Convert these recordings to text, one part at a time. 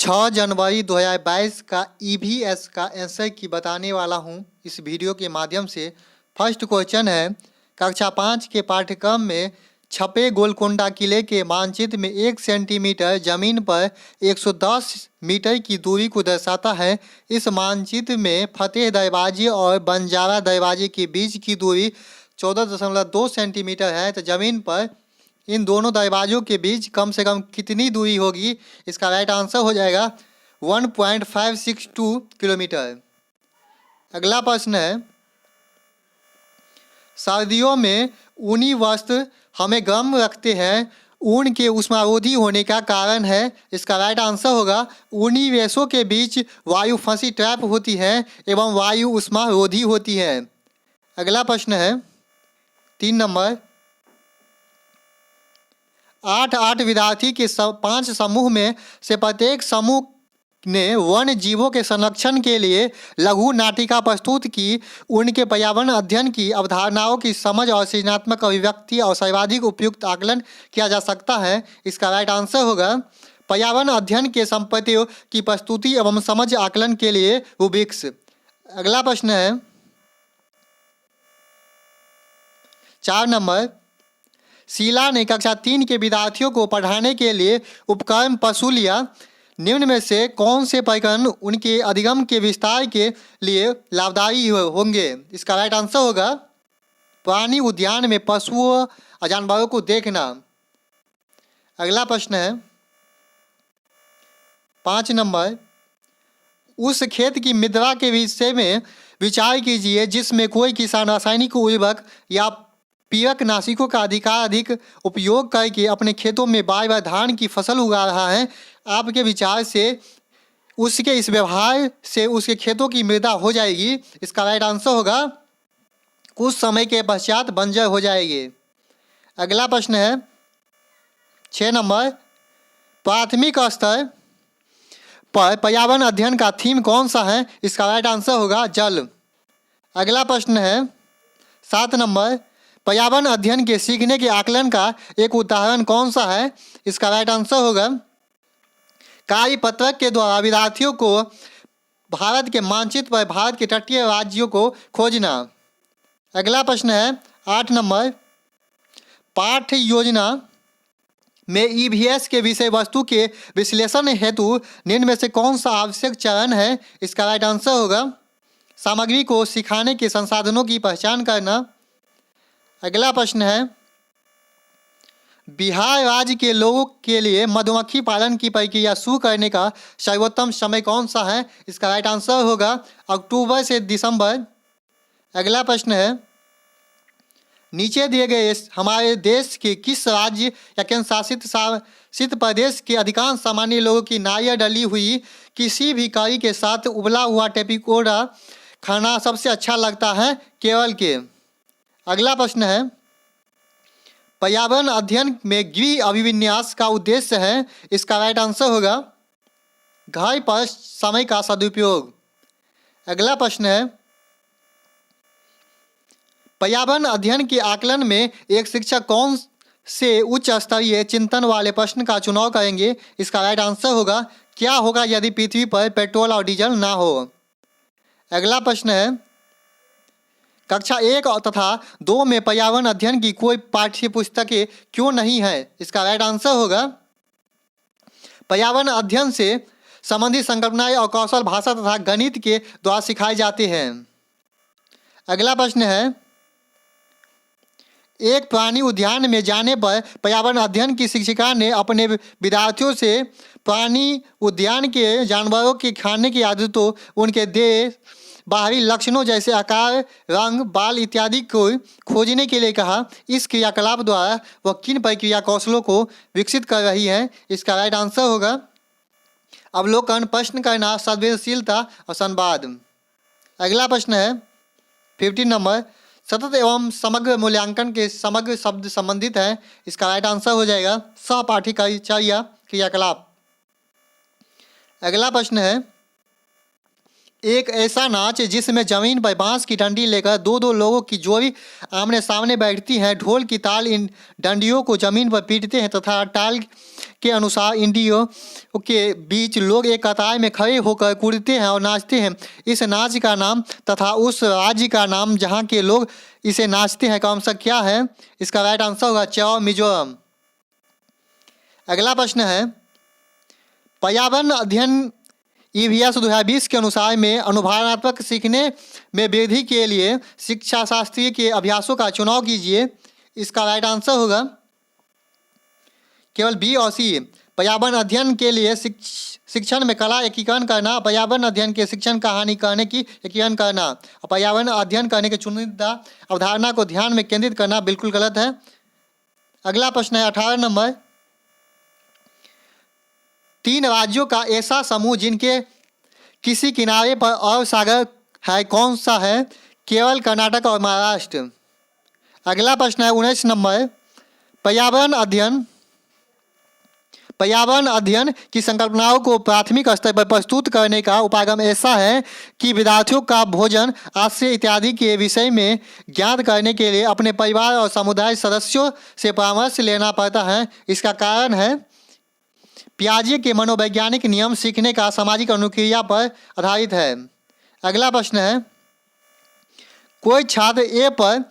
6 जनवरी 2022 का ईवीएस का आंसर की बताने वाला हूं इस वीडियो के माध्यम से। फर्स्ट क्वेश्चन है, कक्षा 5 के पाठ्यक्रम में छपे गोलकोंडा किले के मानचित्र में 1 सेंटीमीटर जमीन पर 110 मीटर की दूरी को दर्शाता है। इस मानचित्र में फतेह दरवाजे और बंजारा दरवाजे के बीच की दूरी 14.2 सेंटीमीटर है। तो जमीन पर इन दोनों दरवाजों के बीच कम से कम कितनी दूरी होगी? इसका राइट आंसर हो जाएगा 1.562 किलोमीटर। अगला प्रश्न है, सर्दियों में ऊनी वस्त्र हमें गर्म रखते हैं, ऊन के ऊष्मारोधी होने का कारण है। इसका राइट आंसर होगा ऊनी रेशों के बीच वायु फंसी ट्रैप होती है एवं वायु ऊष्मारोधी होती है। अगला प्रश्न है 3 नंबर, 8 विद्यार्थी के 5 समूह में से प्रत्येक समूह ने वन्य जीवों के संरक्षण के लिए लघु नाटिका प्रस्तुत की। उनके पर्यावरण अध्ययन की अवधारणाओं की समझ और सृजनात्मक अभिव्यक्ति और सर्वाधिक उपयुक्त आकलन किया जा सकता है। इसका राइट आंसर होगा पर्यावरण अध्ययन के संपत्तियों की प्रस्तुति एवं समझ आकलन के लिए रूबिक्स। अगला प्रश्न है 4 नंबर, शीला ने कक्षा 3 के विद्यार्थियों को पढ़ाने के लिए उपकरण पशु लिया। निम्न में से कौन से प्रकरण उनके अधिगम के विस्तार के लिए लाभदायी होंगे? इसका राइट आंसर होगा प्राणी उद्यान में पशुओं और जानवरों को देखना। अगला प्रश्न है 5 नंबर, उस खेत की मृदा के विषय में विचार कीजिए जिसमें कोई किसान रासायनिक उर्वरक या पीड़क नाशिकों का अधिक उपयोग करके अपने खेतों में बार बार धान की फसल उगा रहा है। आपके विचार से उसके इस व्यवहार से उसके खेतों की मृदा हो जाएगी। इसका राइट आंसर होगा कुछ समय के पश्चात बंजर हो जाएगी। अगला प्रश्न है 6 नंबर, प्राथमिक स्तर पर पर्यावरण अध्ययन का थीम कौन सा है? इसका राइट आंसर होगा जल। अगला प्रश्न है 7 नंबर, पर्यावरण अध्ययन के सीखने के आकलन का एक उदाहरण कौन सा है? इसका राइट आंसर होगा कार्यपत्रक के द्वारा विद्यार्थियों को भारत के मानचित्र पर भारत के तटीय राज्यों को खोजना। अगला प्रश्न है 8 नंबर, पाठ्य योजना में ईवीएस के विषय वस्तु के विश्लेषण हेतु निम्न में से कौन सा आवश्यक चरण है? इसका राइट आंसर होगा सामग्री को सिखाने के संसाधनों की पहचान करना। अगला प्रश्न है, बिहार राज्य के लोगों के लिए मधुमक्खी पालन की प्रक्रिया शुरू करने का सर्वोत्तम समय कौन सा है? इसका राइट आंसर होगा अक्टूबर से दिसंबर। अगला प्रश्न है, नीचे दिए गए हमारे देश के किस राज्य या केंद्र शासित प्रदेश के अधिकांश सामान्य लोगों की नारियल डली हुई किसी भी करी के साथ उबला हुआ टेपिकोड़ा खाना सबसे अच्छा लगता है? केरल के। अगला प्रश्न है, पर्यावरण अध्ययन में गृह अभिविन्यास का उद्देश्य है? इसका राइट आंसर होगा घर पर समय का सदुपयोग। अगला प्रश्न है, पर्यावरण अध्ययन के आकलन में एक शिक्षक कौन से उच्च स्तरीय चिंतन वाले प्रश्न का चुनाव करेंगे? इसका राइट आंसर होगा क्या होगा यदि पृथ्वी पर पेट्रोल और डीजल ना हो। अगला प्रश्न है, कक्षा 1 तथा 2 में पर्यावरण अध्ययन की कोई पाठ्य पुस्तकें क्यों नहीं है? इसका राइट आंसर होगा पर्यावरण अध्ययन से संबंधित संकल्पनाएं और कौशल भाषा तथा गणित के द्वारा सिखाए जाते हैं। अगला प्रश्न है, एक प्राणी उद्यान में जाने पर पर्यावरण अध्ययन की शिक्षिका ने अपने विद्यार्थियों से प्राणी उद्यान के जानवरों के खाने की आदतों, उनके देह बाहरी लक्षणों जैसे आकार, रंग, बाल इत्यादि को खोजने के लिए कहा। इस क्रियाकलाप द्वारा वह किन प्रक्रिया कौशलों को विकसित कर रही है? इसका राइट आंसर होगा अवलोकन, प्रश्न करना, संवेदनशीलता और संवाद। अगला प्रश्न है 15 नंबर, सतत एवं समग्र मूल्यांकन के समग्र शब्द संबंधित है। इसका राइट आंसर हो जाएगा सहपाठिचर्या क्रियाकलाप। अगला प्रश्न है, एक ऐसा नाच जिसमें जमीन पर बांस की डंडी लेकर दो लोगों की जोड़ी आमने सामने बैठती है, ढोल की ताल इन डंडियों को जमीन पर पीटते हैं तथा ताल के अनुसार इंद्रियों के बीच लोग एक कतार में खड़े होकर कूदते हैं और नाचते हैं। इस नाच का नाम तथा उस राज्य का नाम जहाँ के लोग इसे नाचते हैं क्रमशः क्या है? इसका राइट आंसर होगा चौ मिजोरम। अगला प्रश्न है, पर्यावरण अध्ययन EVS 2020 के अनुसार में अनुभवनात्मक सीखने में वृद्धि के लिए शिक्षा शास्त्री के अभ्यासों का चुनाव कीजिए। इसका राइट आंसर होगा केवल बी और सी। पर्यावरण अध्ययन के लिए शिक्षण में कला एकीकरण करना, पर्यावरण अध्ययन के शिक्षण कहानी कहने की एकीकरण करना और पर्यावरण अध्ययन करने के चुनिंदा अवधारणा को ध्यान में केंद्रित करना बिल्कुल गलत है। अगला प्रश्न है 18 नंबर, 3 राज्यों का ऐसा समूह जिनके किसी किनारे पर और सागर है कौन सा है? केरल, कर्नाटक और महाराष्ट्र। अगला प्रश्न है 19 नंबर, पर्यावरण अध्ययन की संकल्पनाओं को प्राथमिक स्तर पर प्रस्तुत करने का उपागम ऐसा है कि विद्यार्थियों का भोजन, आश्रय इत्यादि के विषय में ज्ञात करने के लिए अपने परिवार और समुदाय सदस्यों से परामर्श लेना पड़ता है। इसका कारण है पियाजे के मनोवैज्ञानिक नियम सीखने का सामाजिक अनुक्रिया पर आधारित है। अगला प्रश्न है, कोई छात्र ए पर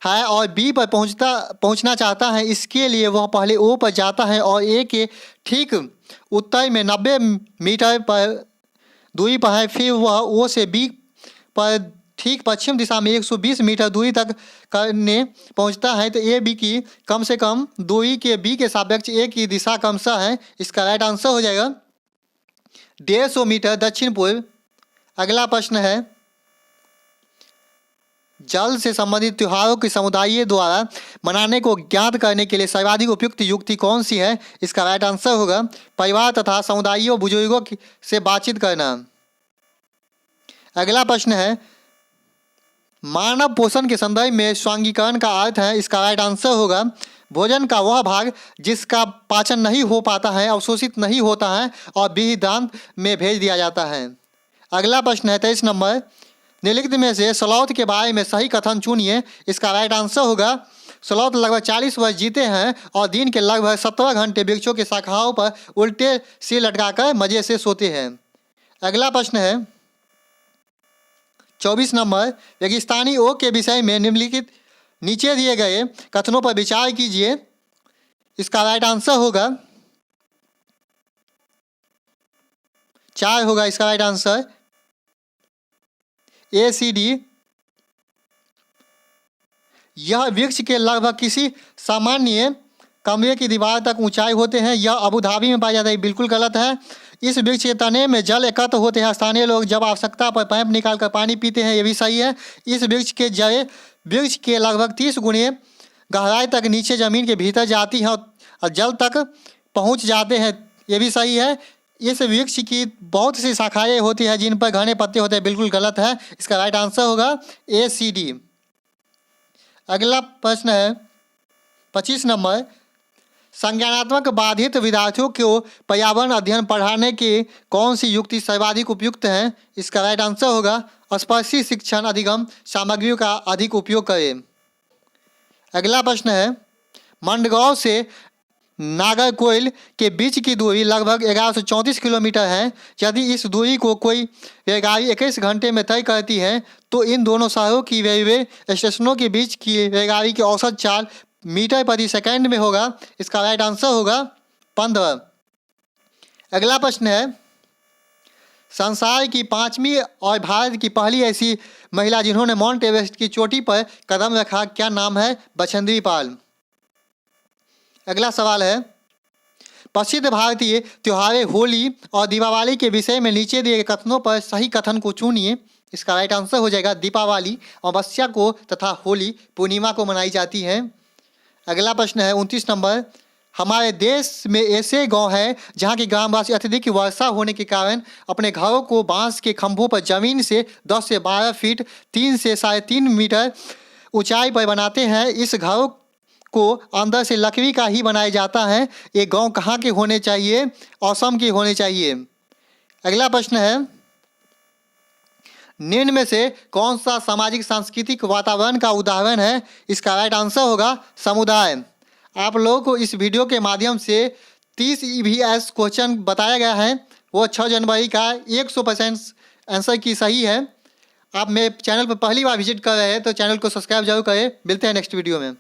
है और बी पर पहुंचना चाहता है, इसके लिए वह पहले ओ पर जाता है और ए के ठीक उत्तर में 90 मीटर पर दूरी पर है, फिर वह ओ से बी पर ठीक पश्चिम दिशा में 120 मीटर दूरी तक करने पहुंचता है, तो ए बी की कम से कम दूरी के बी के सापेक्ष ए की दिशा क्रमशः है। इसका राइट आंसर हो जाएगा 150 मीटर दक्षिण पूर्व। अगला प्रश्न है, जल से संबंधित त्योहारों के समुदायों द्वारा मनाने को ज्ञात करने के लिए सर्वाधिक उपयुक्त युक्ति कौन सी है? इसका राइट आंसर होगा परिवार तथा समुदायों बुजुर्गों से बातचीत करना। अगला प्रश्न है, मानव पोषण के संदर्भ में स्वांगीकरण का अर्थ है। इसका राइट आंसर होगा भोजन का वह भाग जिसका पाचन नहीं हो पाता है, अवशोषित नहीं होता है और बृहदान्त में भेज दिया जाता है। अगला प्रश्न है 23 नंबर, निम्नलिखित में से स्लॉथ के बारे में सही कथन चुनिए। इसका राइट आंसर होगा स्लॉथ लगभग 40 वर्ष जीते हैं और दिन के लगभग 17 घंटे वृक्षों की शाखाओं पर उल्टे सिर लटकाकर मजे से सोते हैं। अगला प्रश्न है 24 नंबर, रेगिस्तानी ओक के विषय में निम्नलिखित नीचे दिए गए कथनों पर विचार कीजिए। इसका राइट आंसर होगा 4 होगा इसका राइट आंसर ACD। यह वृक्ष के लगभग किसी सामान्य कमरे की दीवार तक ऊंचाई होते हैं। यह अबू धाबी में पाया जाता है, बिल्कुल गलत है। इस वृक्ष के तने में जल एकत्र होते हैं, स्थानीय लोग जब आवश्यकता पर पाइप निकालकर पानी पीते हैं, ये भी सही है। इस वृक्ष के जड़ें वृक्ष के लगभग 30 गुने गहराई तक नीचे जमीन के भीतर जाती हैं और जल तक पहुंच जाते हैं, ये भी सही है। इस वृक्ष की बहुत सी शाखाएं होती हैं जिन पर घने पत्ते होते हैं, बिल्कुल गलत है। इसका राइट आंसर होगा ACD। अगला प्रश्न है 25 नंबर, संज्ञानात्मक बाधित विद्यार्थियों को पर्यावरण अध्ययन पढ़ाने की कौन सी युक्ति सर्वाधिक उपयुक्त है? इसका राइट आंसर होगा स्पर्शी शिक्षण अधिगम सामग्रियों का अधिक उपयोग करें। अगला प्रश्न है, मंडगांव से नागरकोइल के बीच की दूरी लगभग 1134 किलोमीटर है। यदि इस दूरी को कोई रेलगाड़ी 21 घंटे में तय करती है तो इन दोनों शहरों की रेलवे स्टेशनों के बीच की रेलगाड़ी की औसत चाल मीटर प्रति सेकंड में होगा। इसका राइट आंसर होगा 15। अगला प्रश्न है, संसार की 5वीं और भारत की पहली ऐसी महिला जिन्होंने माउंट एवरेस्ट की चोटी पर कदम रखा, क्या नाम है? बछेंद्री पाल। अगला सवाल है, प्रसिद्ध भारतीय त्योहारों होली और दीपावली के विषय में नीचे दिए गए कथनों पर सही कथन को चुनिए। इसका राइट आंसर हो जाएगा दीपावली अमावस्या को तथा होली पूर्णिमा को मनाई जाती है। अगला प्रश्न है 29 नंबर, हमारे देश में ऐसे गांव हैं जहां के ग्रामवासी अत्यधिक वर्षा होने के कारण अपने घरों को बांस के खंभों पर जमीन से 10 से 12 फीट 3 से 3.5 मीटर ऊंचाई पर बनाते हैं। इस घरों को अंदर से लकड़ी का ही बनाया जाता है। ये गांव कहाँ के होने चाहिए? असम के होने चाहिए। अगला प्रश्न है, निम्न में से कौन सा सामाजिक सांस्कृतिक वातावरण का उदाहरण है? इसका राइट आंसर होगा समुदाय। आप लोगों को इस वीडियो के माध्यम से 30 EVS क्वेश्चन बताया गया है वो 6 जनवरी का 100% आंसर की सही है। आप मेरे चैनल पर पहली बार विजिट कर रहे हैं तो चैनल को सब्सक्राइब जरूर करें। मिलते हैं नेक्स्ट वीडियो में।